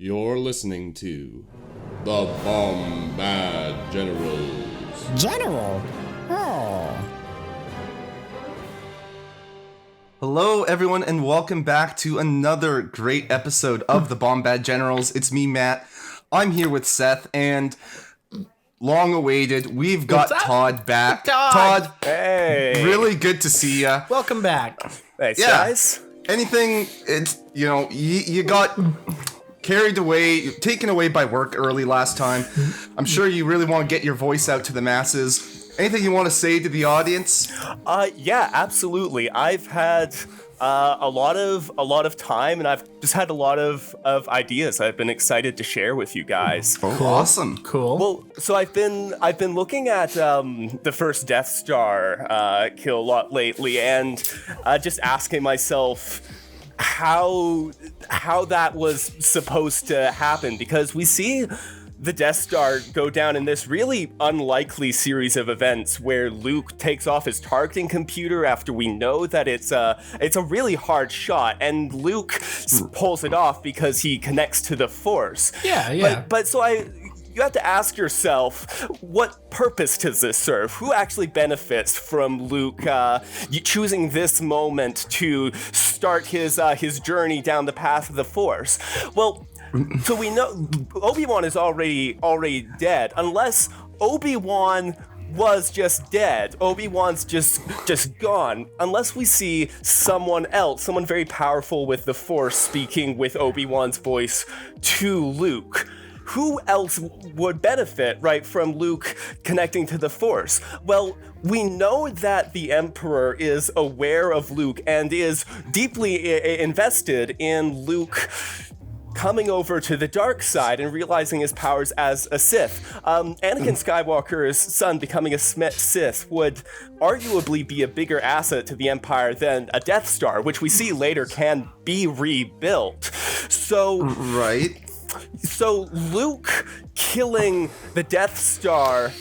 You're listening to the Bombad Generals. General? Oh. Hello, everyone, and welcome back to another great episode of the Bombad Generals. It's me, Matt. I'm here with Seth, and long awaited, we've got Todd back. Todd, hey, really good to see you. Welcome back. Thanks, guys. Anything? It's you got carried away, taken away by work early last time. I'm sure you really want to get your voice out to the masses. Anything you want to say to the audience? Yeah, absolutely. I've had a lot of time, and I've just had a lot of ideas I've been excited to share with you guys. Oh, cool. Awesome. Cool. Well, so I've been looking at the first Death Star kill a lot lately, and just asking myself how that was supposed to happen, because we see the Death Star go down in this really unlikely series of events where Luke takes off his targeting computer after we know that it's a really hard shot, and Luke pulls it off because he connects to the Force. Yeah. But you have to ask yourself, what purpose does this serve? Who actually benefits from Luke choosing this moment to start his journey down the path of the Force? Well, so we know Obi-Wan is already dead, unless Obi-Wan was just dead. Obi-Wan's just gone. Unless we see someone else, someone very powerful with the Force speaking with Obi-Wan's voice to Luke. Who else would benefit, right, from Luke connecting to the Force? Well, we know that the Emperor is aware of Luke and is deeply invested in Luke coming over to the dark side and realizing his powers as a Sith. Anakin Skywalker's son becoming a Sith would arguably be a bigger asset to the Empire than a Death Star, which we see later can be rebuilt. So Luke killing the Death Star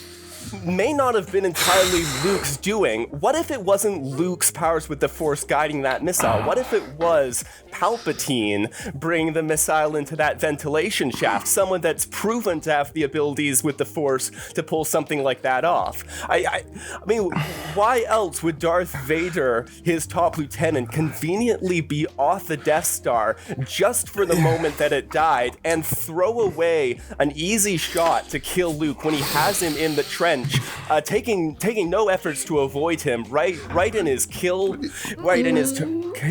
may not have been entirely Luke's doing. What if it wasn't Luke's powers with the Force guiding that missile? What if it was Palpatine bringing the missile into that ventilation shaft? Someone that's proven to have the abilities with the Force to pull something like that off. I mean, why else would Darth Vader, his top lieutenant, conveniently be off the Death Star just for the moment that it died and throw away an easy shot to kill Luke when he has him in the trench, taking no efforts to avoid him, right in his kill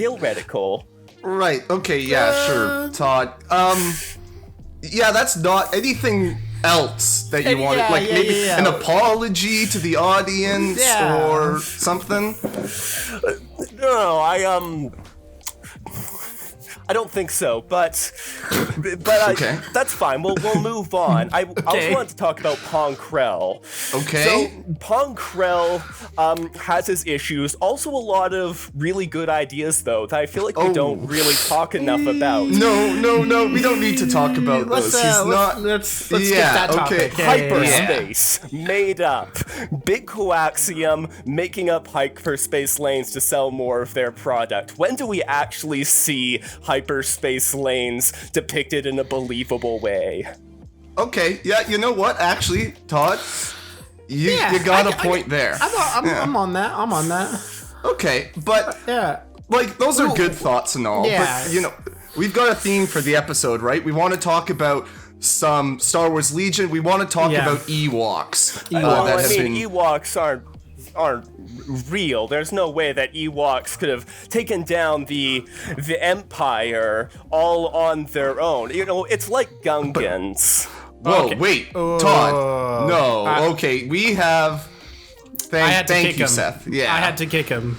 reticle. Right. Okay. Yeah. Sure. Todd. Yeah. That's not anything else that you wanted. Maybe an apology to the audience or something. No, I don't think so, but okay. That's fine. We'll move on. I also want to talk about Pong Krell. Okay. So Pong Krell has his issues. Also, a lot of really good ideas, though, that I feel like we don't really talk enough about. No. We don't need to talk about those. Let's get that topic. Okay. Hyperspace made up. Big coaxium making up hyperspace lanes to sell more of their product. When do we actually see hyperspace lanes depicted in a believable way? Okay, yeah, you know what? Actually, Todd, you got a point there. I'm on that. Okay, but those are good thoughts and all. Yeah. But we've got a theme for the episode, right? We want to talk about some Star Wars Legion. We want to talk about Ewoks. Ewoks aren't real. There's no way that Ewoks could have taken down the Empire all on their own. It's like Gungans. Wait, Todd. No. Okay, we have. Thank you, Seth. Yeah, I had to kick him.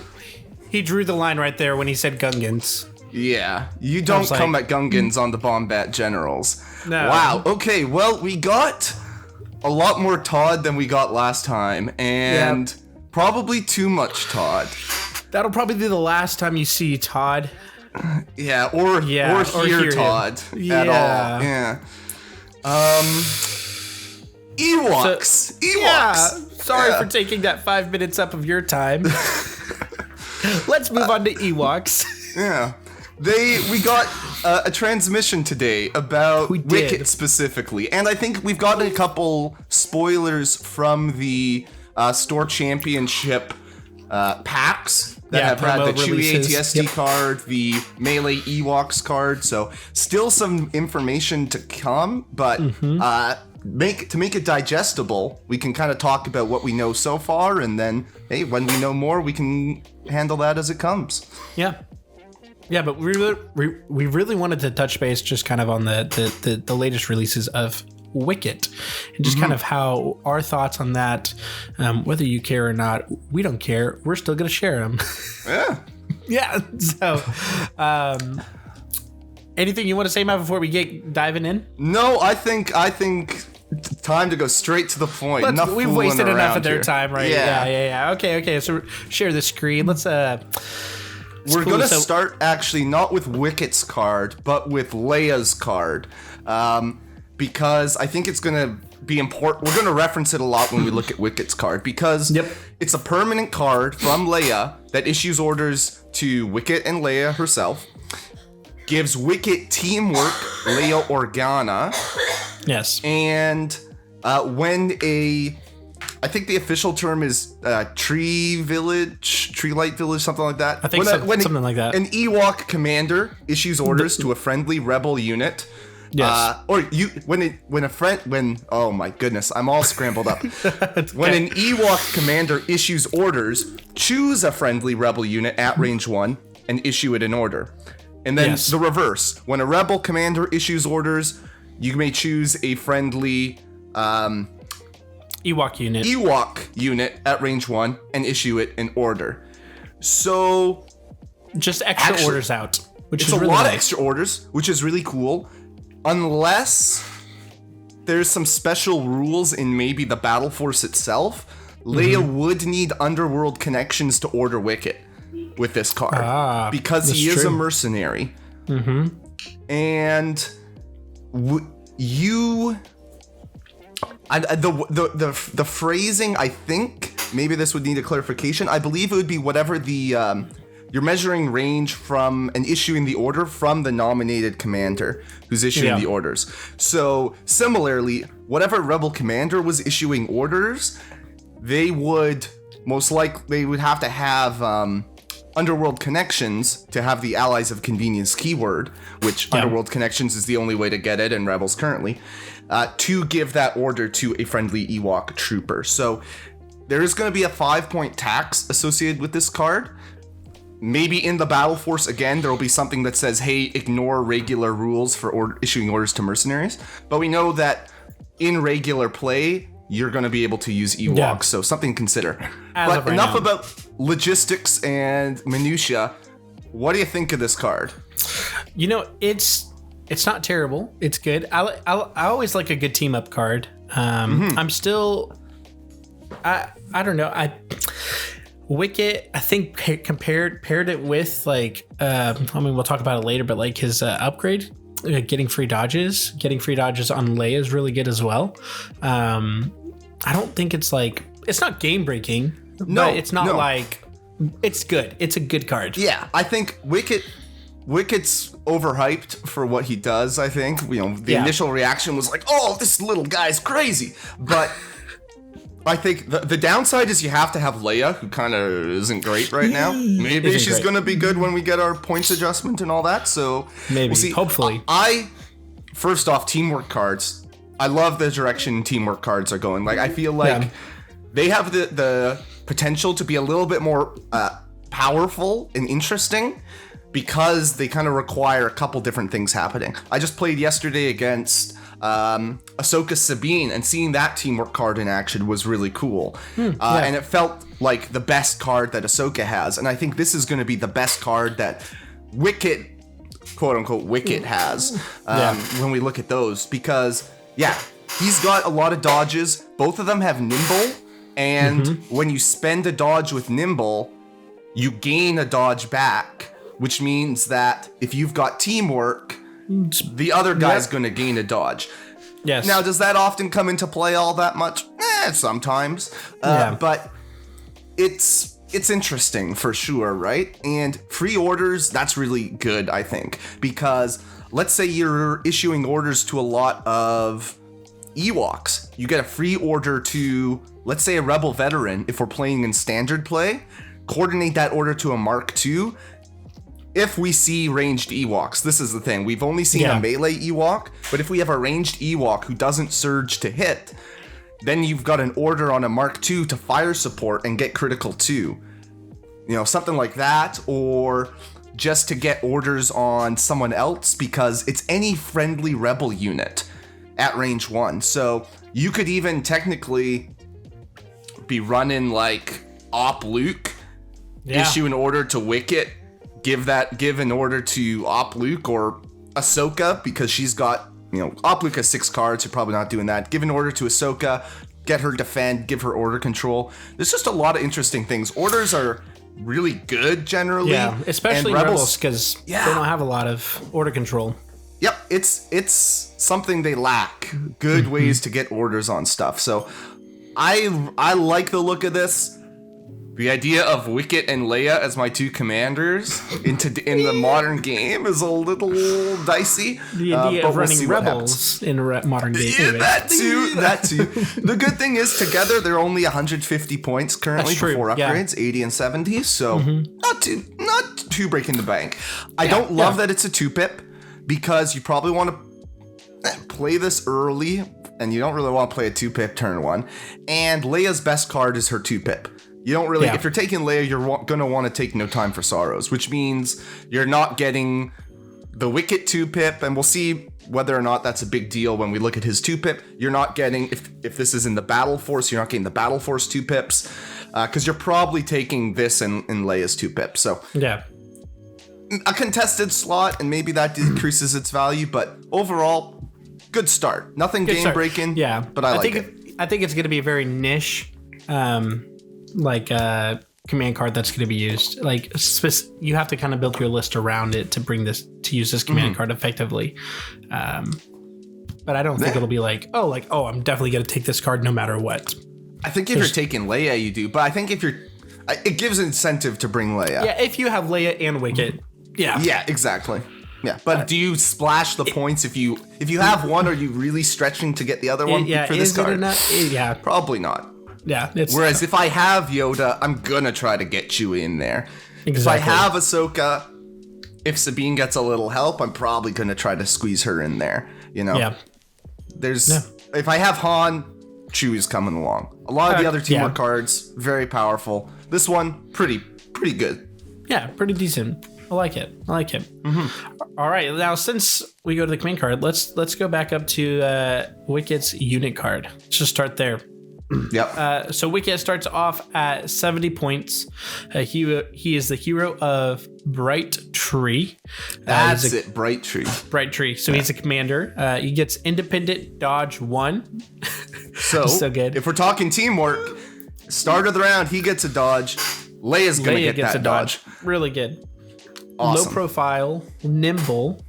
He drew the line right there when he said Gungans. Yeah, you don't come at Gungans on the Bombat Generals. No. Wow. Okay. Well, we got a lot more Todd than we got last time, and probably too much Todd. That'll probably be the last time you see Todd. Yeah, or hear Todd at all. Yeah. Ewoks. Yeah. Sorry for taking that 5 minutes up of your time. Let's move on to Ewoks. Yeah. We got a transmission today about We did. Wicket specifically, and I think we've gotten a couple spoilers from the Store Championship packs that have had the promo Chewy releases. ATST card, the Melee Ewoks card, so still some information to come, but to make it digestible, we can kind of talk about what we know so far, and then, hey, when we know more, we can handle that as it comes. Yeah. Yeah, but we really wanted to touch base just kind of on the latest releases of Wicket, and just kind of how our thoughts on that, whether you care or not, we don't care. We're still going to share them. Yeah. Yeah. So, anything you want to say, Matt, before we get diving in? No, I think time to go straight to the point. We've wasted enough around of their here. time, right? Yeah. Okay. So share the screen. Let's We're gonna start actually not with Wicket's card, but with Leia's card, because I think it's gonna be important. We're gonna reference it a lot when we look at Wicket's card, because it's a permanent card from Leia that issues orders to Wicket and Leia herself, gives Wicket teamwork, Leia Organa. Yes. And when I think the official term is Tree Light Village, something like that. I think something like that. An Ewok commander issues orders to a friendly rebel unit. Yes. Oh my goodness, I'm all scrambled up. When an Ewok commander issues orders, choose a friendly rebel unit at range 1 and issue it an order. And then the reverse. When a rebel commander issues orders, you may choose a friendly Ewok unit at range 1 and issue it an order. So just extra orders out, which is it's a really lot of nice. extra orders, which is really cool. Unless there's some special rules in maybe the Battle Force itself, Leia would need Underworld connections to order Wicket with this card, because he is a mercenary. And the phrasing, I think maybe this would need a clarification. I believe it would be whatever the you're measuring range from and issuing the order from the nominated commander who's issuing the orders. So similarly, whatever rebel commander was issuing orders, they would have to have Underworld connections to have the Allies of Convenience keyword, which Underworld connections is the only way to get it in Rebels currently, to give that order to a friendly Ewok trooper. So there is going to be a 5-point tax associated with this card. Maybe in the Battle Force, again, there will be something that says, hey, ignore regular rules for issuing orders to mercenaries. But we know that in regular play, you're going to be able to use Ewoks, so something to consider. But enough about logistics and minutia. What do you think of this card? You know, it's not terrible. It's good. I always like a good team up card. I'm still, I don't know. Wicket, I think paired it with we'll talk about it later, but like his upgrade, getting free dodges on Leia is really good as well. I don't think it's not game breaking. No, but it's not it's good. It's a good card. Yeah, I think Wicket's overhyped for what he does. I think the initial reaction was like, "Oh, this little guy's crazy," but I think the downside is you have to have Leia, who kind of isn't great right now. Maybe she's going to be good when we get our points adjustment and all that. So maybe, we'll see. Hopefully. First off, teamwork cards. I love the direction teamwork cards are going. Like, I feel like they have the potential to be a little bit more powerful and interesting, because they kind of require a couple different things happening. I just played yesterday against Ahsoka Sabine, and seeing that teamwork card in action was really cool. And it felt like the best card that Ahsoka has, and I think this is going to be the best card that Wicket, quote unquote, Wicket has when we look at those, because he's got a lot of dodges. Both of them have nimble, and when you spend a dodge with nimble, you gain a dodge back, which means that if you've got teamwork, the other guy's going to gain a dodge. Yes. Now, does that often come into play all that much? Sometimes. But it's it's interesting for sure, right? And free orders, that's really good, I think, because let's say you're issuing orders to a lot of Ewoks. You get a free order to, let's say, a Rebel veteran if we're playing in standard play. Coordinate that order to a Mark II. If we see ranged Ewoks, this is the thing. We've only seen a melee Ewok, but if we have a ranged Ewok who doesn't surge to hit, then you've got an order on a Mark II to fire support and get critical 2. You know, something like that, or just to get orders on someone else because it's any friendly Rebel unit at range 1. So you could even technically be running like Op Luke, issue an order to Wicket, give an order to Op Luke or Ahsoka because she's got, you know, Op Luke has 6 cards, you're probably not doing that. Give an order to Ahsoka, get her defend, give her order control. There's just a lot of interesting things. Orders are really good generally. Yeah, especially Rebels because they don't have a lot of order control. Yep, it's something they lack. Good ways to get orders on stuff. So I like the look of this. The idea of Wicket and Leia as my 2 commanders in the modern game is a little dicey. The idea of running Rebels in a modern game. Yeah, that too. The good thing is together they're only 150 points currently before upgrades, 80 and 70. So not too breaking the bank. I don't love that it's a 2-pip because you probably want to play this early and you don't really want to play a 2-pip turn 1. And Leia's best card is her 2-pip. You don't really, if you're taking Leia, you're going to want to take No Time for Sorrows, which means you're not getting the Wicket 2-pip, and we'll see whether or not that's a big deal when we look at his 2-pip. You're not getting, if this is in the Battle Force, you're not getting the Battle Force 2-pips, because you're probably taking this in Leia's 2-pip. So a contested slot, and maybe that decreases its value, but overall, good start. Nothing game-breaking, but I like it. I think it's going to be a very niche command card that's going to be used. Like you have to kind of build your list around it to use this command card effectively. But I don't think it'll be oh, I'm definitely going to take this card no matter what. I think if you're taking Leia, you do. But I think it gives incentive to bring Leia. Yeah, if you have Leia and Wicket. Yeah, exactly. Yeah, but do you splash the points if you have one? Are you really stretching to get the other one for this card? Probably not. Yeah. Whereas if I have Yoda, I'm gonna try to get Chewie in there. Exactly. If I have Ahsoka, if Sabine gets a little help, I'm probably gonna try to squeeze her in there. You know. Yeah. If I have Han, Chewie's coming along. A lot of the other teamwork cards, very powerful. This one, pretty good. Yeah, pretty decent. I like it. All right, now since we go to the command card, let's go back up to Wicket's unit card. Let's just start there. Yep. So Wicket starts off at 70 points. He is the hero of Bright Tree. That's it, Bright Tree. Bright Tree. So he's a commander. He gets independent dodge 1. So good. If we're talking teamwork, start of the round, he gets a dodge. Leia's going to get that dodge. Really good. Awesome. Low profile, nimble,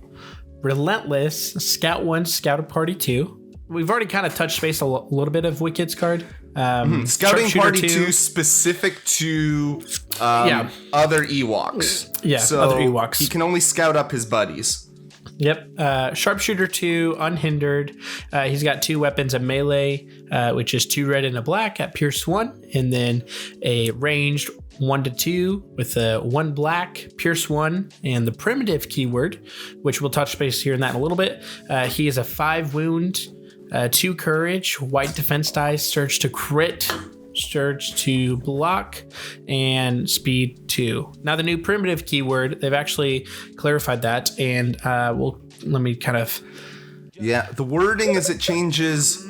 relentless, scout 1, scout a party 2. We've already kind of touched base a little bit of Wicket's card. Scouting party 2 specific to other Ewoks. Yeah, so other Ewoks. He can only scout up his buddies. Yep. Sharpshooter 2, unhindered. He's got 2 weapons, a melee, which is 2 red and a black at Pierce 1, and then a ranged 1-2 with a 1 black, Pierce 1, and the primitive keyword, which we'll touch base here in that in a little bit. He is a 5 wound, 2 courage, white defense dice, surge to crit, surge to block, and speed 2. Now the new primitive keyword, they've actually clarified that, and let me kind of... Yeah, the wording is it changes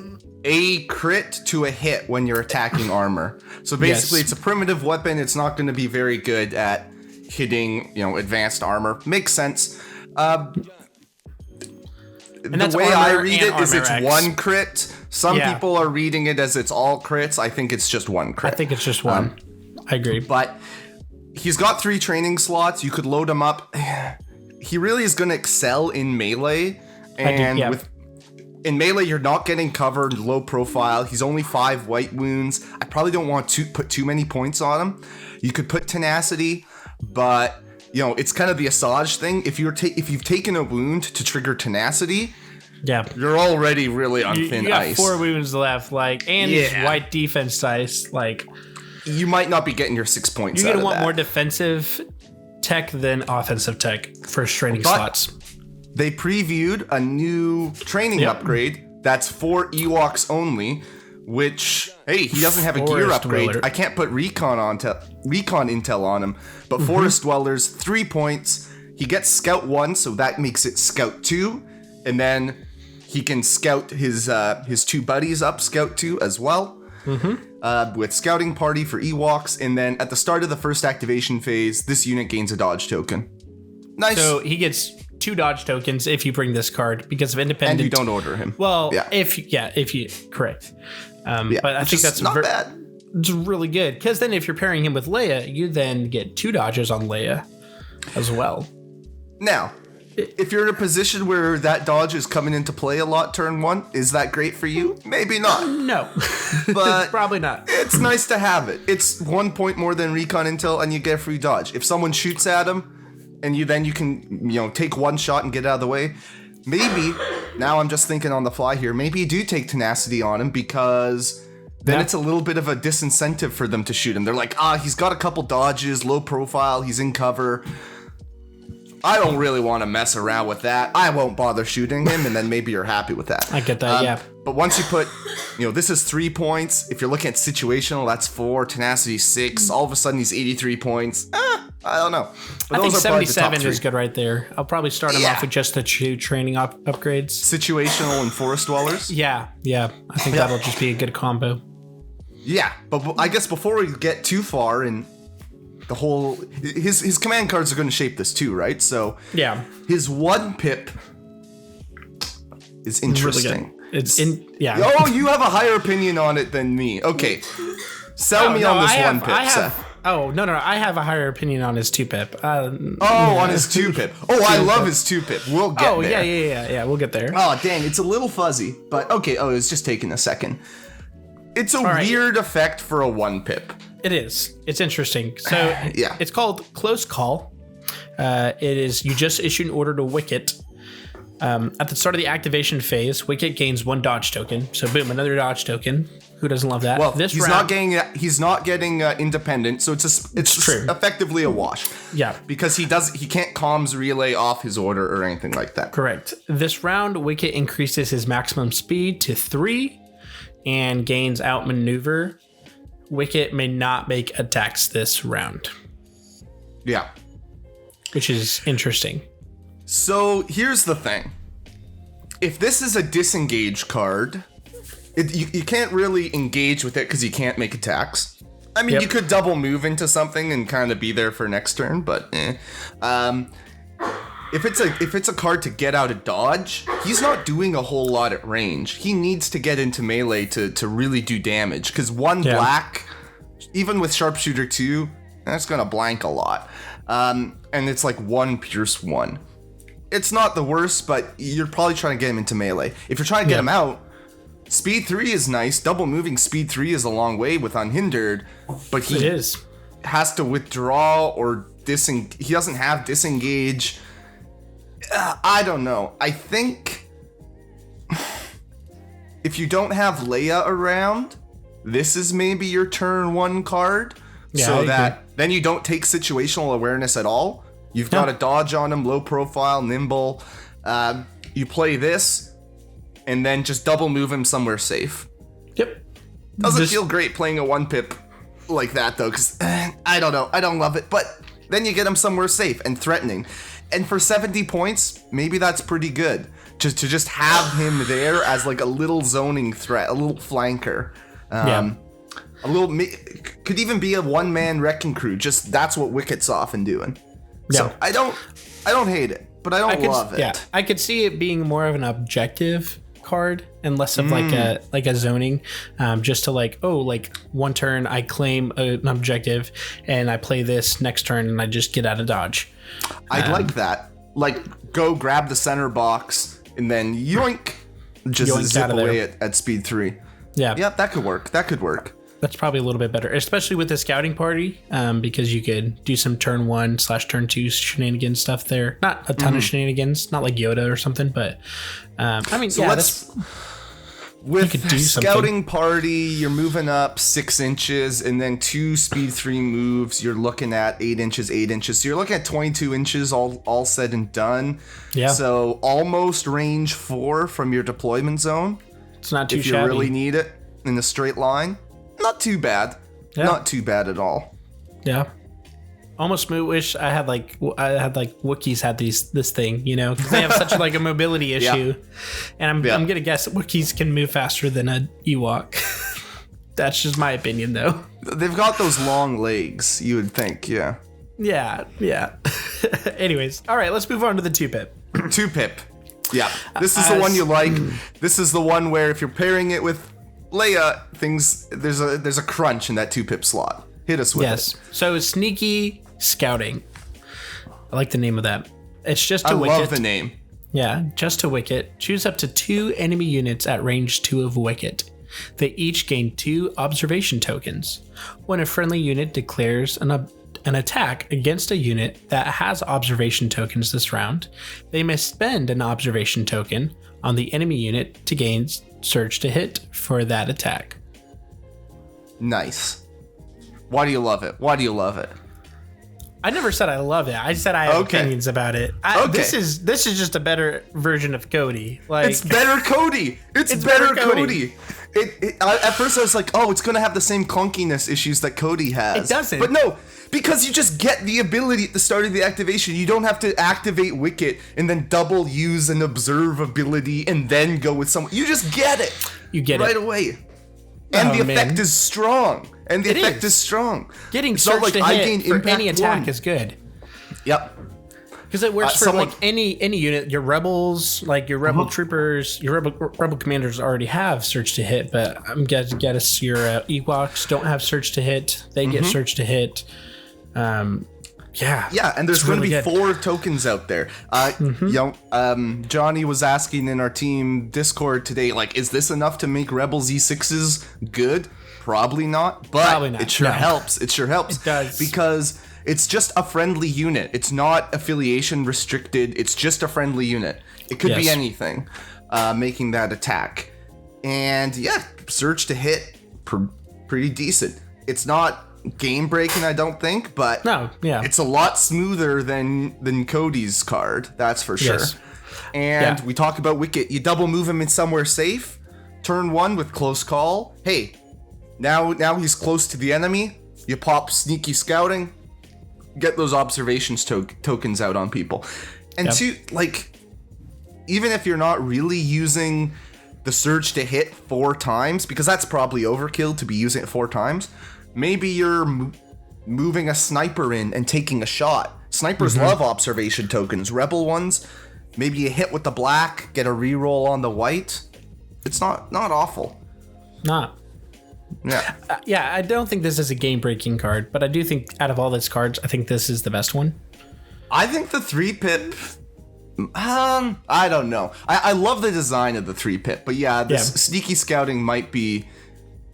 a crit to a hit when you're attacking armor. So basically it's a primitive weapon. It's not going to be very good at hitting, advanced armor. Makes sense. The way I read it is it's 1 crit. Some people are reading it as it's all crits. I think it's just 1 crit. I think it's just 1. I agree. But he's got 3 training slots. You could load him up. He really is going to excel in melee. And in melee, you're not getting covered, low profile. He's only 5 white wounds. I probably don't want to put too many points on him. You could put tenacity, but it's kind of the Asajj thing. If you've taken a wound to trigger tenacity, you're already really on thin ice. You got 4 wounds left, and his white defense dice, you might not be getting your 6 points. You're gonna want more defensive tech than offensive tech for training slots. They previewed a new training upgrade that's for Ewoks only, which, hey, he doesn't have a gear upgrade. Dweller. I can't put recon intel on him, but Forest Dwellers, 3 points. He gets Scout 1, so that makes it Scout 2, and then he can scout his 2 buddies up, Scout 2 as well. With Scouting Party for Ewoks, and then at the start of the first activation phase, this unit gains a dodge token. Nice. So he gets 2 dodge tokens if you bring this card because of independent. And you don't order him. Well, if you correct. But I think that's not bad. It's really good because then if you're pairing him with Leia, you then get 2 dodges on Leia as well. Now, if you're in a position where that dodge is coming into play a lot turn 1, is that great for you? Maybe not. No, but probably not. It's nice to have it. It's 1 point more than recon intel, and you get a free dodge. If someone shoots at him, and you can take 1 shot and get out of the way. Maybe, now I'm just thinking on the fly here, maybe you do take tenacity on him because then it's a little bit of a disincentive for them to shoot him. They're like, he's got a couple dodges, low profile, he's in cover. I don't really want to mess around with that. I won't bother shooting him, and then maybe you're happy with that. I get that, But once you put, this is 3 points. If you're looking at situational, that's 4. Tenacity 6. All of a sudden, he's 83 points. I don't know. But I think those are probably the top 77 3. is good right there. I'll probably start him off with just the 2 training upgrades. Situational and Forest Dwellers. Yeah. I think that'll just be a good combo. Yeah, but I guess before we get too far in the whole, his command cards are going to shape this too, right? So his 1 pip is interesting. Really Oh, you have a higher opinion on it than me. Okay, sell me on this 1 pip, Seth. Oh, no, I have a higher opinion on his 2 pip. On his 2 pip. Oh, I love his 2 pip. We'll get there. Yeah, we'll get there. Oh, dang, it's a little fuzzy, but okay. Oh, it's just taking a second. It's a weird effect for a 1 pip. It is. It's interesting. So it's called Close Call. It is, you just issue an order to Wicket. At the start of the activation phase, Wicket gains 1 dodge token. So boom, another dodge token. Who doesn't love that? Well, he's not getting independent, so it's true. Effectively a wash. Yeah, because he can't comms relay off his order or anything like that. Correct. This round, Wicket increases his maximum speed to 3 and gains outmaneuver. Wicket may not make attacks this round. Yeah, which is interesting. So here's the thing: if this is a disengage card, you can't really engage with it because you can't make attacks. I mean, you could double move into something and kind of be there for next turn, but if it's a card to get out of dodge, he's not doing a whole lot at range. He needs to get into melee to really do damage because 1 black, even with sharpshooter 2, that's gonna blank a lot. And it's like 1 pierce 1. It's not the worst, but you're probably trying to get him into melee. If you're trying to get him out, speed 3 is nice. Double moving speed 3 is a long way with unhindered, but he has to withdraw or he doesn't have disengage. I don't know. I think if you don't have Leia around, this is maybe your turn 1 card, so that then you don't take situational awareness at all. You've got a dodge on him, low profile, nimble. You play this, and then just double move him somewhere safe. Yep. Doesn't feel great playing a 1 pip like that though, because I don't know. I don't love it, but then you get him somewhere safe and threatening. And for 70 points, maybe that's pretty good. Just to have him there as like a little zoning threat, a little flanker. A little could even be a 1-man wrecking crew. Just that's what Wicket's often doing. So I don't hate it, but I don't love it. Yeah, I could see it being more of an objective card and less of like a zoning, just to like 1 turn I claim an objective and I play this next turn and I just get out of dodge. I'd like that. Like go grab the center box and then yoink. Just yoinked zip out of away there. at speed 3. Yeah. Yep, that could work. That could work. That's probably a little bit better, especially with the scouting party, because you could do some turn 1/turn 2 shenanigans stuff there. Not a ton of shenanigans, not like Yoda or something, but I mean, So yeah, let's with could do something. scouting party, you're moving up 6 inches, and then 2 speed 3 moves. You're looking at 8 inches, 8 inches. So you're looking at 22 inches, all said and done. Yeah. So almost range 4 from your deployment zone. it's not too If you shabby. really need it in a straight line, not too bad. Yeah. Not too bad at all. Yeah. Almost wish I had like Wookiees had this thing, you know, because they have such like a mobility issue, and I'm gonna guess that Wookiees can move faster than a Ewok. That's just my opinion, though. They've got those long legs, you would think, yeah. Yeah. Anyways, all right, let's move on to the 2-pip. 2-pip. Yeah. This is the one you like. This is the one where if you're pairing it with Leia, there's a crunch in that 2-pip slot. Hit us with Yes. So sneaky scouting. I like the name of that. It's just it. a I Wicket. love the name. Yeah, just a Wicket. Choose up to 2 enemy units at range 2 of Wicket. They each gain 2 observation tokens. When a friendly unit declares an attack against a unit that has observation tokens this round, they may spend an observation token on the enemy unit to gain surge to hit for that attack. Nice. Why do you love it? Why do you love it? I never said I love it. I said I have Okay. opinions about it. Okay. This is just a better version of Cody. Like It's better Cody. It's better Cody. At first I was like, oh, it's gonna have the same clunkiness issues that Cody has. It doesn't. But no, because you just get the ability at the start of the activation. You don't have to activate Wicket and then double use an observe ability and then go with someone. You just get it. You get right it. away. And Oh, the effect man. is strong. And the It effect is. is strong. Getting It's not surge like to I hit gain for impact any attack 1. is good. Yep. Because it works for someone- like any unit. Your rebels, like your rebel troopers, your rebel commanders already have surge to hit, but I'm guess your Ewoks don't have surge to hit. They get surge to hit. Yeah, and there's it's going really to be good. 4 tokens out there. Johnny was asking in our team Discord today, like, is this enough to make Rebel Z6s good? Probably not, but Probably not, it sure no. helps. It sure helps. It does. Because it's just a friendly unit. It's not affiliation restricted. It's just a friendly unit. It could be Yes. anything making that attack. And yeah, surge to hit, pretty decent. It's not game breaking, I don't think, but No, yeah. it's a lot smoother than Cody's card, that's for sure. Yes. And Yeah. we talk about Wicket. You double move him in somewhere safe. Turn 1 with close call. Hey, now he's close to the enemy. You pop sneaky scouting. Get those observations tokens out on people. And Yep. 2, like, even if you're not really using the surge to hit 4 times, because that's probably overkill to be using it 4 times, maybe you're moving a sniper in and taking a shot. Snipers love observation tokens. Rebel ones, maybe you hit with the black, get a reroll on the white. It's not awful. Not. Yeah. Yeah, I don't think this is a game-breaking card, but I do think out of all these cards, I think this is the best one. I think the 3-pip... I don't know. I love the design of the 3-pip, but yeah, this sneaky scouting might be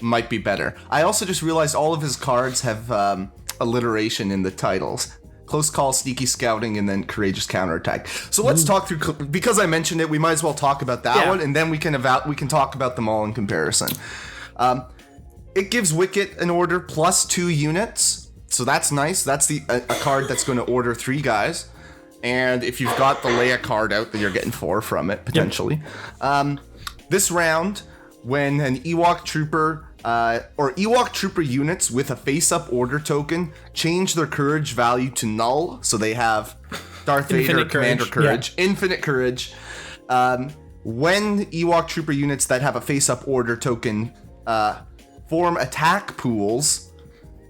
better. I also just realized all of his cards have alliteration in the titles. Close call, sneaky scouting, and then courageous counterattack. So let's talk through, because I mentioned it, we might as well talk about that one, and then we can talk about them all in comparison. It gives Wicket an order plus 2 units, so that's nice. That's a card that's going to order 3 guys. And if you've got the Leia card out, then you're getting 4 from it, potentially. This round, when an Ewok trooper or Ewok trooper units with a face-up order token change their courage value to null, so they have Darth Vader, Commander Courage, Infinite Courage. When Ewok trooper units that have a face-up order token form attack pools,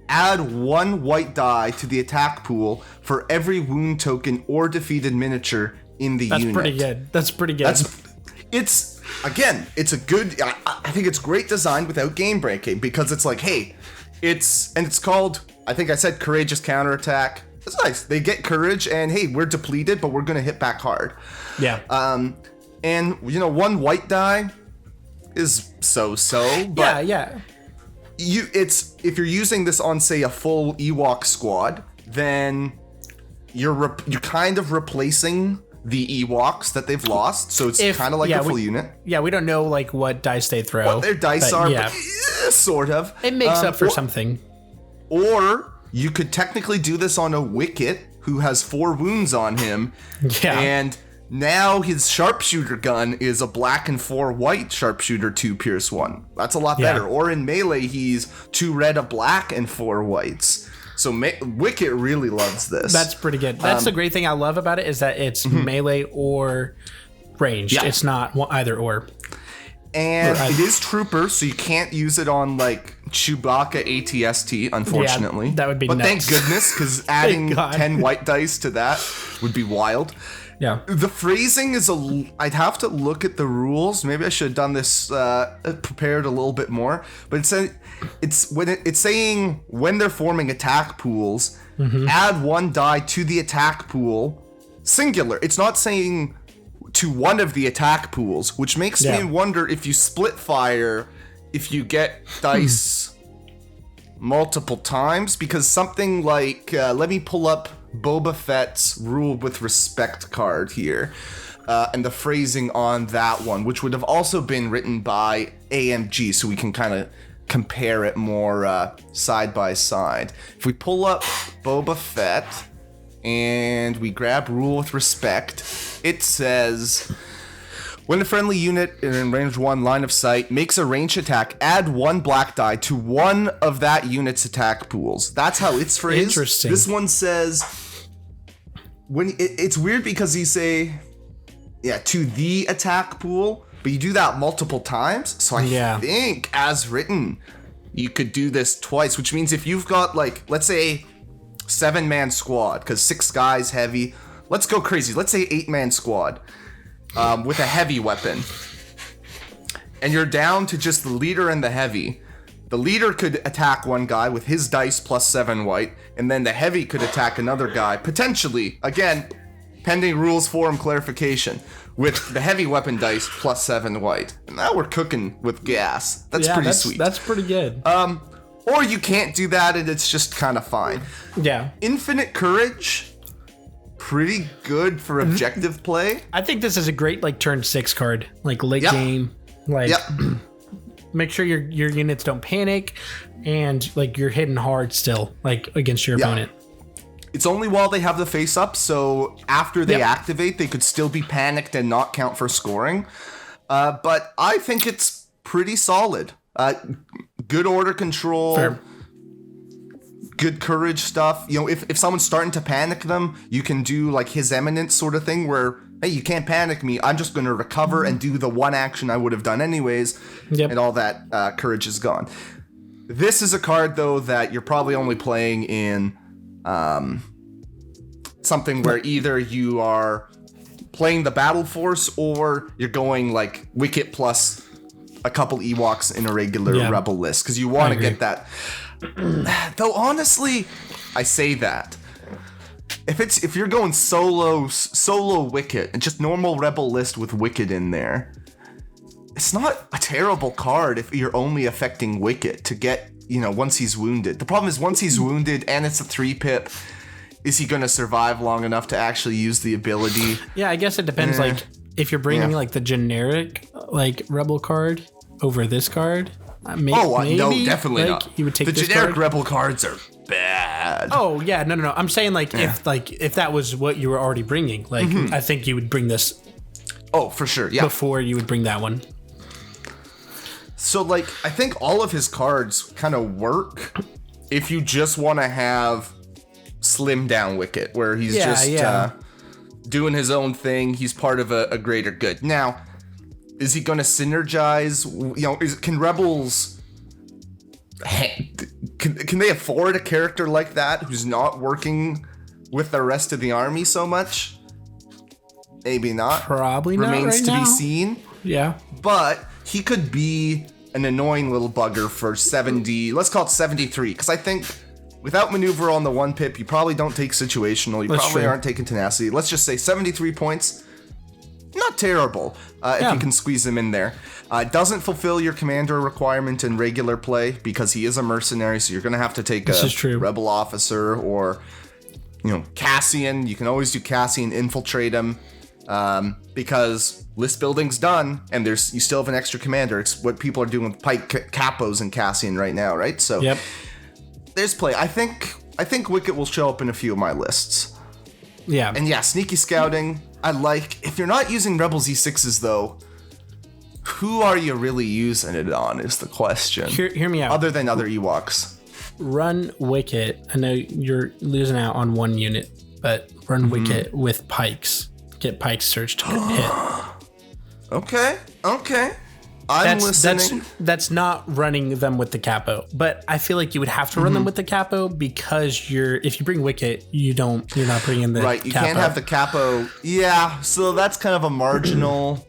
add 1 white die to the attack pool for every wound token or defeated miniature in the unit. That's pretty good. That's pretty good. It's a good, I think it's great design without game breaking, because it's like, hey, it's called, I think I said courageous counterattack. It's nice. They get courage and hey, we're depleted, but we're going to hit back hard. Yeah. And, one white die is so-so, but yeah. if you're using this on, say, a full Ewok squad, then you're kind of replacing the Ewoks that they've lost, so it's kind of like a full unit. Yeah, we don't know like what dice they throw. What their dice are, but sort of. It makes up for something. Or you could technically do this on a Wicket who has 4 wounds on him. Yeah. And now his sharpshooter gun is a black and 4 white sharpshooter 2 pierce 1. That's a lot better. Or in melee, he's 2 red, a black, and 4 whites. So Wicket really loves this. That's pretty good. That's the great thing I love about it is that it's melee or ranged. Yeah. It's not either or. And it is trooper, so you can't use it on like Chewbacca ATST, unfortunately. Yeah, that would be nuts. Thank goodness, because adding 10 white dice to that would be wild. Yeah. The phrasing is I'd have to look at the rules. Maybe I should have done this prepared a little bit more. But it's saying when they're forming attack pools, add 1 die to the attack pool, singular. It's not saying to one of the attack pools, which makes me wonder if you split fire, if you get dice multiple times, because something like let me pull up Boba Fett's rule with respect card here, and the phrasing on that one, which would have also been written by AMG, so we can kind of compare it more side by side. If we pull up Boba Fett and we grab rule with respect, it says, when a friendly unit in range 1 line of sight makes a ranged attack, add 1 black die to one of that unit's attack pools. That's how it's phrased. Interesting. This one says, it's weird because you say, to the attack pool, but you do that multiple times. So I think, as written, you could do this twice, which means if you've got, like, let's say 7-man squad, because 6 guys heavy. Let's go crazy. Let's say 8-man squad with a heavy weapon. And you're down to just the leader and the heavy. The leader could attack one guy with his dice plus 7 white, and then the heavy could attack another guy, potentially, again, pending rules forum clarification, with the heavy weapon dice plus 7 white. And now we're cooking with gas. That's pretty sweet. That's pretty good. Or you can't do that and it's just kind of fine. Yeah. Infinite Courage, pretty good for objective play. I think this is a great like turn 6 card, like late game. Like make sure your units don't panic and like you're hitting hard still, like against your opponent. It's only while they have the face up, so after they activate, they could still be panicked and not count for scoring. But I think it's pretty solid. Good order control. Fair. Good courage stuff. If someone's starting to panic them, you can do like His Eminence sort of thing where, hey, you can't panic me. I'm just going to recover and do the one action I would have done anyways. And all that courage is gone. This is a card, though, that you're probably only playing in something where either you are playing the battle force or you're going like Wicket plus a couple Ewoks in a regular rebel list, because you want to get that. Though honestly, I say that if you're going solo Wicket and just normal rebel list with Wicket in there, it's not a terrible card if you're only affecting Wicket to get, once he's wounded. The problem is once he's wounded and it's a 3-pip, is he going to survive long enough to actually use the ability? Yeah, I guess it depends. Like if you're bringing like the generic like rebel card over this card. Maybe, no, definitely like, not. You would take the this generic card. rebel cards are bad. Oh yeah, no. I'm saying like if that was what you were already bringing, like I think you would bring this. Oh, for sure. Yeah. Before you would bring that one. So like, I think all of his cards kind of work if you just want to have slim down Wicket, where he's doing his own thing. He's part of a greater good. Now, is he going to synergize? Can rebels? Can they afford a character like that who's not working with the rest of the army so much? Maybe not. Probably not. Remains right to now. be seen. Yeah, but he could be an annoying little bugger for 70. Let's call it 73, because I think without maneuver on the 1-pip, you probably don't take situational. You probably aren't taking tenacity. Let's just say 73 points. not terrible if you can squeeze him in there. Doesn't fulfill your commander requirement in regular play because he is a mercenary, so you're going to have to take a rebel officer or, Cassian. You can always do Cassian, infiltrate him, because list building's done, and you still have an extra commander. It's what people are doing with Pike Capos and Cassian right now, right? So there's play. I think Wicket will show up in a few of my lists. Yeah. And sneaky scouting, I like. If you're not using Rebel Z6s, though, who are you really using it on is the question. Hear me out. Other than other Ewoks. Run Wicket. I know you're losing out on one unit, but run Wicket with Pikes. Get Pikes surge to hit. Okay. I'm listening. That's not running them with the capo, but I feel like you would have to run them with the capo because if you bring Wicket, you're not bringing the right. You can't have the capo. Yeah, so that's kind of a marginal.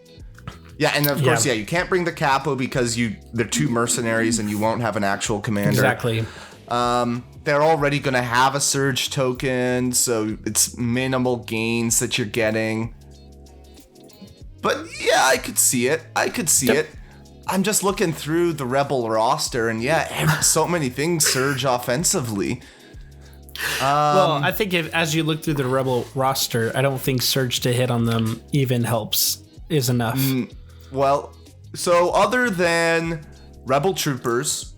Yeah, and of course, you can't bring the capo because they're two mercenaries and you won't have an actual commander. Exactly. They're already going to have a surge token, so it's minimal gains that you're getting. But yeah, I could see it. I'm just looking through the Rebel roster, and so many things surge offensively. Well, I think as you look through the Rebel roster, I don't think surge to hit on them even is enough. Well, so other than Rebel troopers,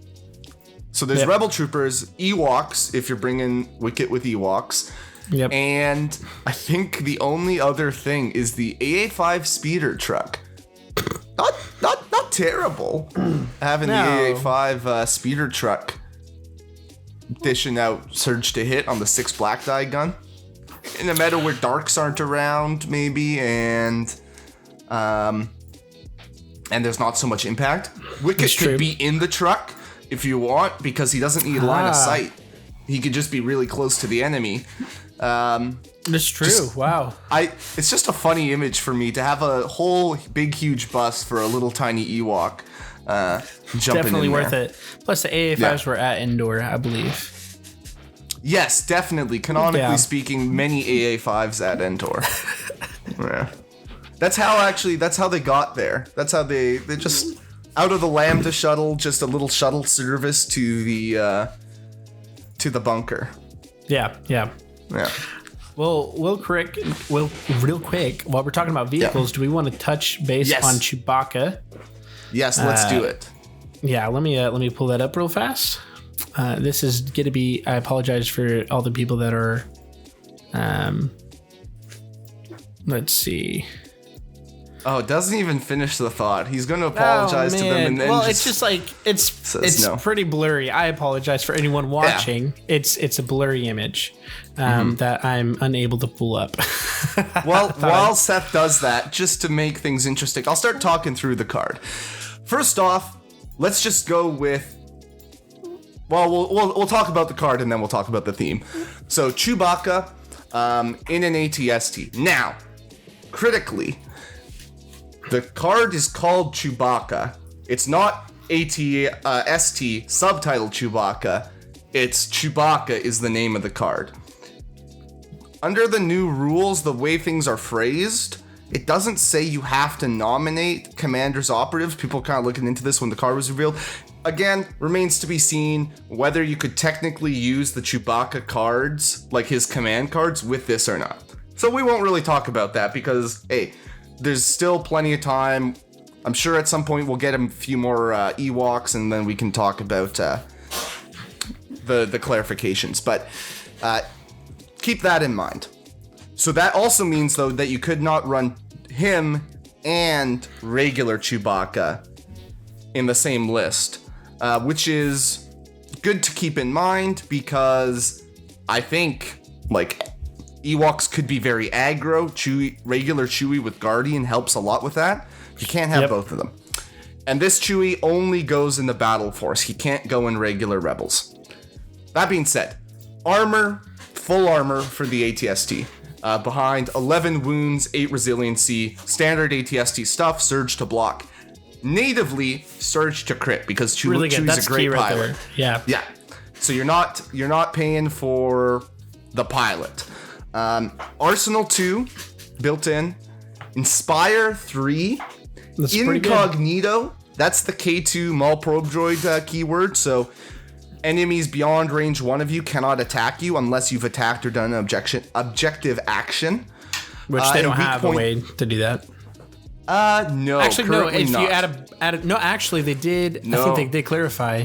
so there's Rebel troopers, Ewoks, if you're bringing Wicket with Ewoks. Yep. And I think the only other thing is the AA5 speeder truck. Not terrible. Having the AA5 speeder truck dishing out surge to hit on the 6 black die gun in a meta where darks aren't around, maybe, and there's not so much impact. Wicket could be in the truck if you want, because he doesn't need line of sight. He could just be really close to the enemy. That's true. Wow. It's just a funny image for me to have a whole big huge bus for a little tiny Ewok jumping Definitely in worth there. it. Plus the AA5s were at indoor, I believe. Yes, definitely. Canonically speaking, many AA5s at Endor. Yeah. That's how they got there. That's how they just out of the Lambda shuttle, just a little shuttle service to the bunker. Yeah. Well, real quick, while we're talking about vehicles, do we want to touch base on Chewbacca? Yes, let's do it. Yeah, let me pull that up real fast. This is going to be, I apologize for all the people that are, let's see. Oh, it doesn't even finish the thought. He's going to apologize to them, and then it's just like it's pretty blurry. I apologize for anyone watching. Yeah. It's a blurry image that I'm unable to pull up. Well, while Seth does that, just to make things interesting, I'll start talking through the card. First off, let's just go with. Well, we'll talk about the card and then we'll talk about the theme. So Chewbacca in an ATST. Now, critically, the card is called Chewbacca. It's not ST subtitled Chewbacca. It's Chewbacca is the name of the card. Under the new rules, the way things are phrased, it doesn't say you have to nominate Commander's operatives. People kind of looking into this when the card was revealed. Again, remains to be seen whether you could technically use the Chewbacca cards, like his command cards, with this or not. So we won't really talk about that because, hey, there's still plenty of time. I'm sure at some point we'll get a few more Ewoks and then we can talk about the clarifications. But keep that in mind. So that also means, though, that you could not run him and regular Chewbacca in the same list, which is good to keep in mind because I think, Ewoks could be very aggro. Regular Chewie with Guardian helps a lot with that. You can't have both of them. And this Chewie only goes in the Battle Force. He can't go in regular Rebels. That being said, armor, full armor for the ATST. Behind 11 wounds, 8 resiliency, standard ATST stuff, surge to block. Natively, surge to crit because Chewie's a great pilot. Yeah. So you're not paying for the pilot. Arsenal 2 built in, Inspire 3. That's pretty good. Incognito. That's the K2 Maul Probe Droid keyword. So enemies beyond range 1 of you cannot attack you unless you've attacked or done an objective action. Which they don't have a way to do that. No. Actually, no. If not. you add no, actually, they did. No. I think they did clarify.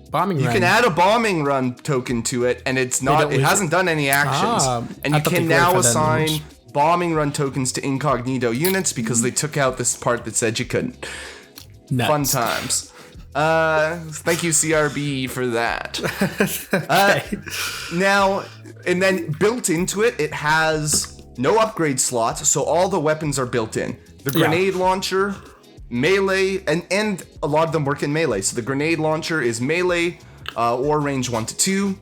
Bombing run. You can add a bombing run token to it, and it's not. It hasn't done any actions, and you can now assign bombing run tokens to incognito units because they took out this part that said you couldn't. Nuts. Fun times. Thank you, CRB, for that. Now, and then built into it, it has no upgrade slots, so all the weapons are built in. The grenade launcher, melee, and a lot of them work in melee. So the grenade launcher is melee or range 1 to 2.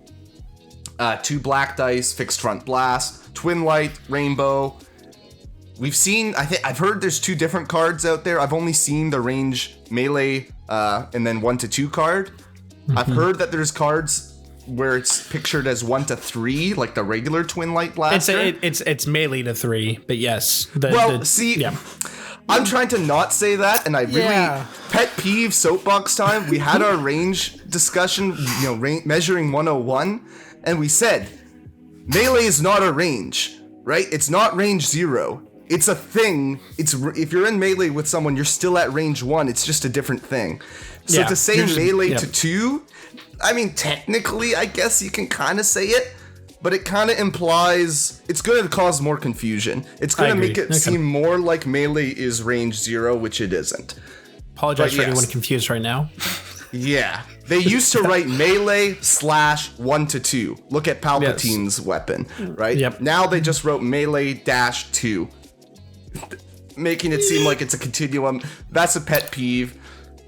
2 black dice, fixed front blast, twin light, rainbow. We've seen, I've heard there's 2 different cards out there. I've only seen the range melee and then 1 to 2 card. Mm-hmm. I've heard that there's cards where it's pictured as 1 to 3, like the regular twin light blaster. It's melee to 3, but yes. I'm trying to not say that, and I really pet peeve soapbox time. We had our range discussion, measuring 101, and we said melee is not a range, right? It's not range 0. It's a thing. If you're in melee with someone, you're still at range 1. It's just a different thing. So to say melee to 2, I mean, technically, I guess you can kind of say it, but it kind of implies it's going to cause more confusion. It's going to make it seem more like melee is range 0, which it isn't. Apologize for anyone confused right now. Yeah. They used to write melee /1 to 2. Look at Palpatine's weapon, right? Yep. Now they just wrote melee -2, making it seem like it's a continuum. That's a pet peeve.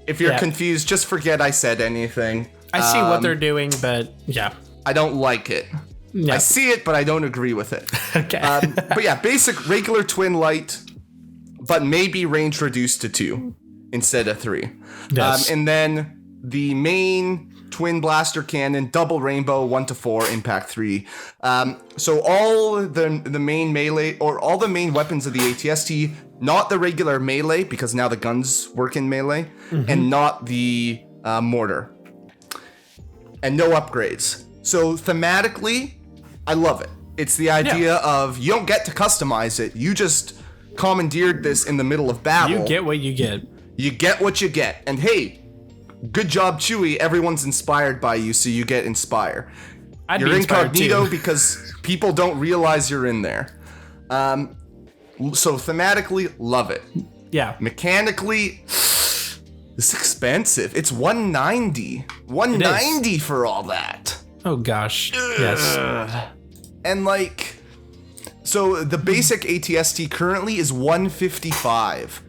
If you're confused, just forget I said anything. I see what they're doing, but I don't like it. Yep. I see it, but I don't agree with it. Okay. But yeah, basic regular twin light, but maybe range reduced to 2 instead of 3. Yes. And then the main twin blaster cannon, double rainbow, 1 to 4, impact 3. So all the main melee, or all the main weapons of the ATST, not the regular melee, because now the guns work in melee, and not the mortar. And no upgrades. So thematically, I love it. It's the idea of you don't get to customize it. You just commandeered this in the middle of battle. You get what you get. You get what you get. And hey, good job, Chewie. Everyone's inspired by you, so you get inspire. You're incognito because people don't realize you're in there. So thematically, love it. Yeah. Mechanically, it's expensive. It's $190. $190 for all that. Oh gosh. Yes. And so the basic ATST currently is $155.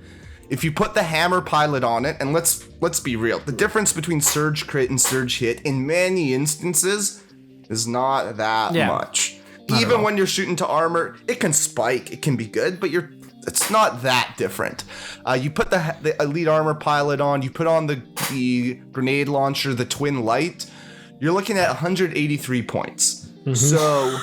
If you put the hammer pilot on it, and let's be real, the difference between surge crit and surge hit in many instances is not that much. Even when you're shooting to armor, it can spike, it can be good, but it's not that different. You put the elite armor pilot on, you put on the grenade launcher, the twin light, you're looking at 183 points. So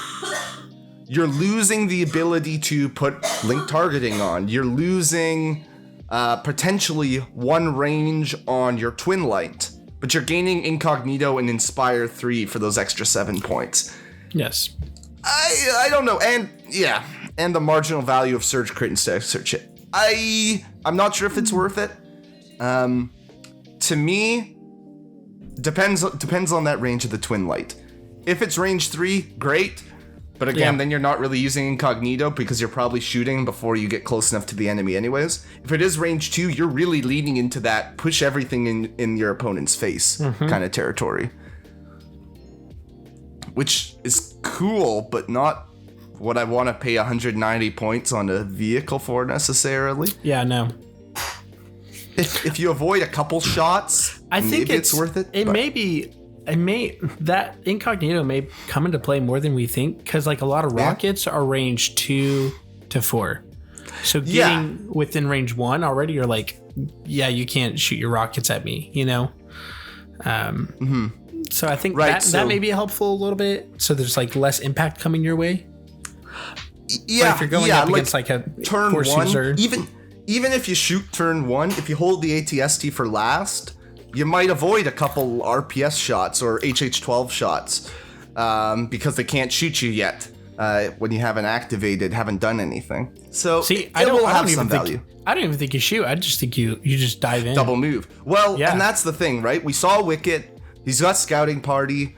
you're losing the ability to put link targeting on. You're losing potentially 1 range on your twin light, but you're gaining incognito and inspire 3 for those extra 7 points. Yes. I don't know, and the marginal value of surge crit instead of surge hit. I'm not sure if it's worth it. To me, depends on that range of the twin light. If it's range 3, great. But again, then you're not really using incognito because you're probably shooting before you get close enough to the enemy anyways. If it is range 2, you're really leaning into that push everything in your opponent's face kind of territory. Which is cool, but not what I want to pay 190 points on a vehicle for necessarily. Yeah, no. If you avoid a couple shots, I think it's worth it. That incognito may come into play more than we think, because a lot of rockets are range 2 to 4. So getting within range 1 already, you're like, you can't shoot your rockets at me, So I think that may be helpful a little bit. So there's less impact coming your way. Yeah, But if you're going up against like a turn force one, user, even if you shoot turn one, if you hold the ATST for last, you might avoid a couple RPS shots or HH12 shots because they can't shoot you yet when you haven't done anything. So see, it will have some value. I don't even think you shoot. I just think you just dive in. Double move. Well, Yeah. and that's the thing, right? We saw Wicket. He's got scouting party.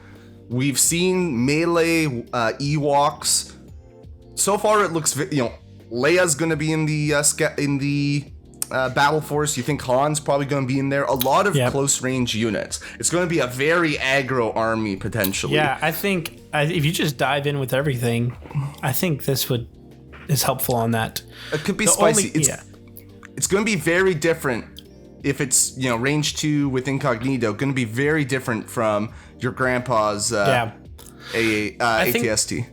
We've seen melee Ewoks. So far, it looks, Leia's going to be in the battle force. You think Han's probably going to be in there. A lot of close range units. It's going to be a very aggro army potentially. Yeah, I think if you just dive in with everything, I think this is helpful on that. It could be spicy. It's going to be very different if it's range 2 with incognito. Going to be very different from your grandpa's ATST.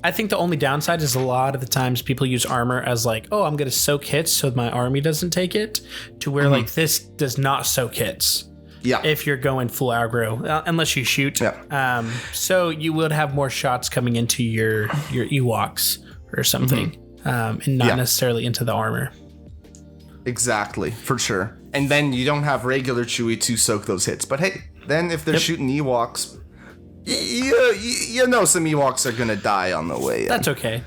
I think the only downside is a lot of the times people use armor as like, oh, I'm going to soak hits so my army doesn't take it, to where like this does not soak hits. Yeah. If you're going full aggro, unless you shoot. Yeah. So you would have more shots coming into your Ewoks or something, and not necessarily into the armor. Exactly, for sure. And then you don't have regular Chewie to soak those hits. But hey, then if they're shooting Ewoks, some Ewoks are gonna die on the way in. That's okay.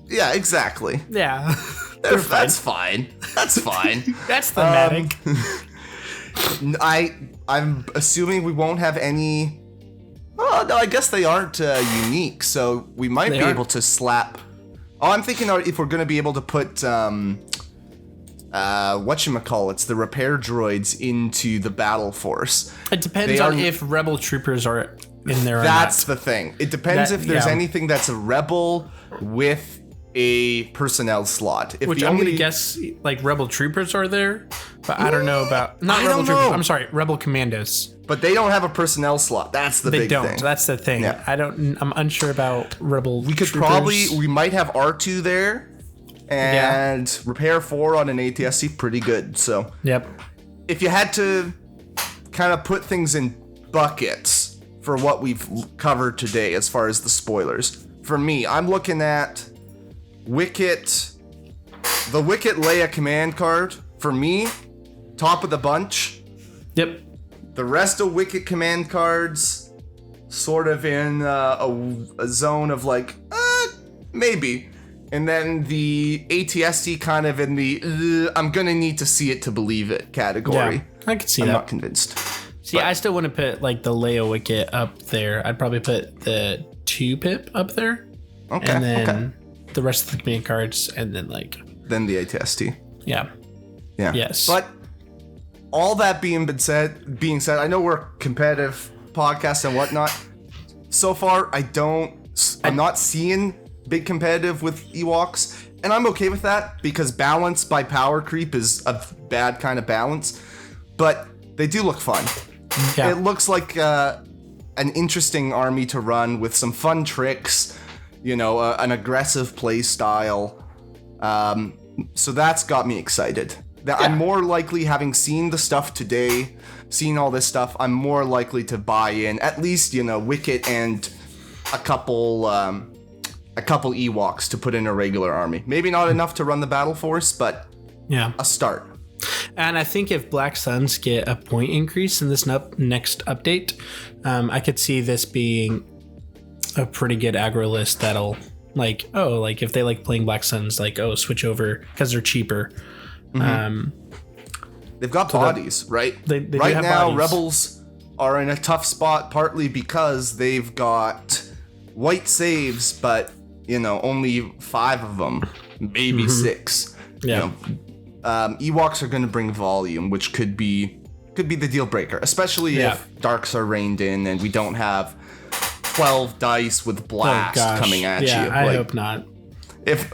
Yeah, exactly. Yeah. That's fine. That's fine. That's thematic. I'm assuming we won't have any. Oh no, I guess they aren't unique, so we might be able to slap. Oh, I'm thinking if we're gonna be able to put whatchamacallits, the repair droids into the battle force. It depends on if rebel troopers are in there or not. That's the thing. It depends if there's anything that's a rebel with a personnel slot. Which I'm gonna guess like rebel troopers are there, but I don't know about rebel troopers. I'm sorry, rebel commandos. But they don't have a personnel slot. That's the big thing. They don't. That's the thing. Yeah. I'm unsure about rebel. We might have R2 there, and repair 4 on an ATSC, pretty good. So if you had to kind of put things in buckets for what we've covered today as far as the spoilers, for me, I'm looking at Wicket, the Wicket Leia command card, for me, top of the bunch. Yep. The rest of Wicket command cards, sort of in a zone of like, maybe. And then the ATST kind of in the, I'm gonna need to see it to believe it category. Yeah, I can see that. I'm not convinced. See, I still want to put like the Leia Wicket up there. I'd probably put the 2-pip up there. Okay. And then the rest of the command cards, and then then the ATST. Yeah. Yes. But all that being said, I know we're a competitive podcast and whatnot. So far, I'm not seeing big competitive with Ewoks, and I'm okay with that because balance by power creep is a bad kind of balance. But they do look fun. Yeah. It looks like an interesting army to run with some fun tricks. An aggressive play style. So that's got me excited. I'm more likely, having seen the stuff today, seen all this stuff, I'm more likely to buy in at least, Wicket and a couple Ewoks to put in a regular army. Maybe not enough to run the battle force, but a start. And I think if Black Suns get a point increase in this next update, I could see this being a pretty good aggro list that'll if they like playing Black Suns, switch over because they're cheaper. They've got bodies, right? They right now, bodies. Rebels are in a tough spot, partly because they've got white saves, but only 5 of them, maybe 6. Yeah. Ewoks are going to bring volume, which could be the deal breaker, especially if Darks are reined in and we don't have 12 dice with blast coming at you. I hope not. If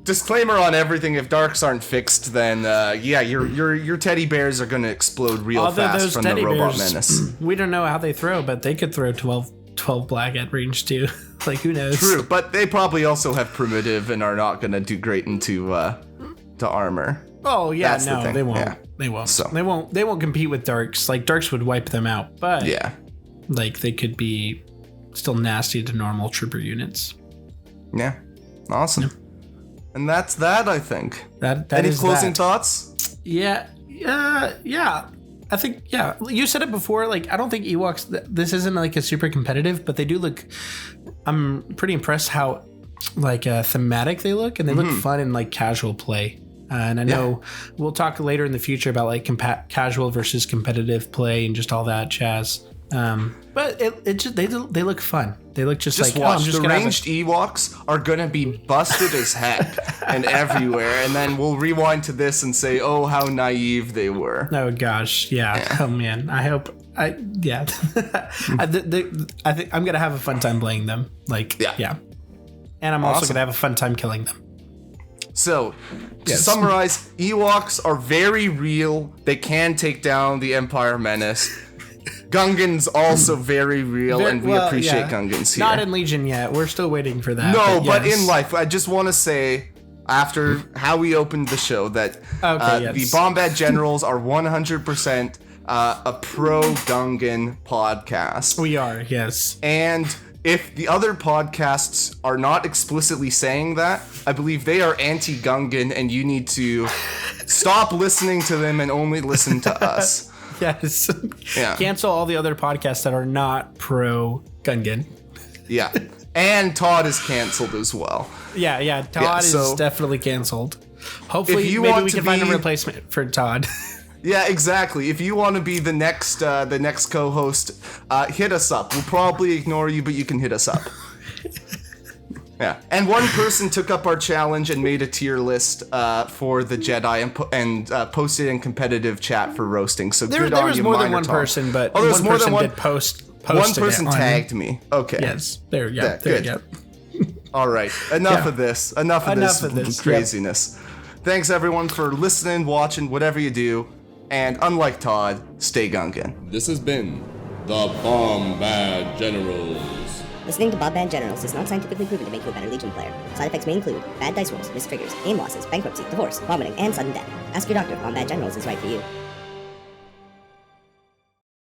disclaimer on everything, if Darks aren't fixed, then your teddy bears are going to explode real fast from the robot menace. We don't know how they throw, but they could throw 12 black at range too. Who knows? True, but they probably also have primitive and are not going to do great into armor. Oh yeah, That's the thing. They won't. Yeah. They won't. So. They won't compete with Darks. Darks would wipe them out, but they could be still nasty to normal trooper units. Yeah. Awesome. And that's that, I think. That Any is closing that. thoughts? Yeah. I think, yeah. You said it before. Like, I don't think Ewoks. This isn't like a super competitive, but they do look. I'm pretty impressed how like thematic they look, and they look fun in like casual play. And I know we'll talk later in the future about like casual versus competitive play and just all that jazz. But it just they look fun. They look just like watch. I'm just The gonna ranged Ewoks are gonna be busted as heck and everywhere, and then we'll rewind to this and say, "Oh, how naive they were." Oh gosh, yeah. Oh man, I hope. I think I'm gonna have a fun time playing them. Like, yeah. And I'm also gonna have a fun time killing them. So, to summarize, Ewoks are very real. They can take down the Empire Menace. Gungan's also very real, and we appreciate Gungans here. Not in Legion yet. We're still waiting for that. No, but in life, I just want to say, after how we opened the show, that the Bombad Generals are 100% a pro-Gungan podcast. We are, yes. And if the other podcasts are not explicitly saying that, I believe they are anti-Gungan, and you need to stop listening to them and only listen to us. Yes. Yeah. Cancel all the other podcasts that are not pro Gungan. Yeah. And Todd is canceled as well. Yeah. Todd is definitely canceled. Hopefully, maybe we can find a replacement for Todd. Yeah, exactly. If you want to be the next co-host, hit us up. We'll probably ignore you, but you can hit us up. Yeah, and one person took up our challenge and made a tier list for the Jedi and posted in competitive chat for roasting. So good on you, there was more than one Tom. person, but there was one more person than one. Did post One person it tagged me. Okay. Yes, there you go. Yeah, there good. you go. All right, enough of this. Enough of this craziness. Yep. Thanks everyone for listening, watching, whatever you do, and unlike Todd, stay Gungan. This has been the Bombad Generals. Listening to Bombad Generals is not scientifically proven to make you a better Legion player. Side effects may include bad dice rolls, missed triggers, aim losses, bankruptcy, divorce, vomiting, and sudden death. Ask your doctor if Bombad Generals is right for you.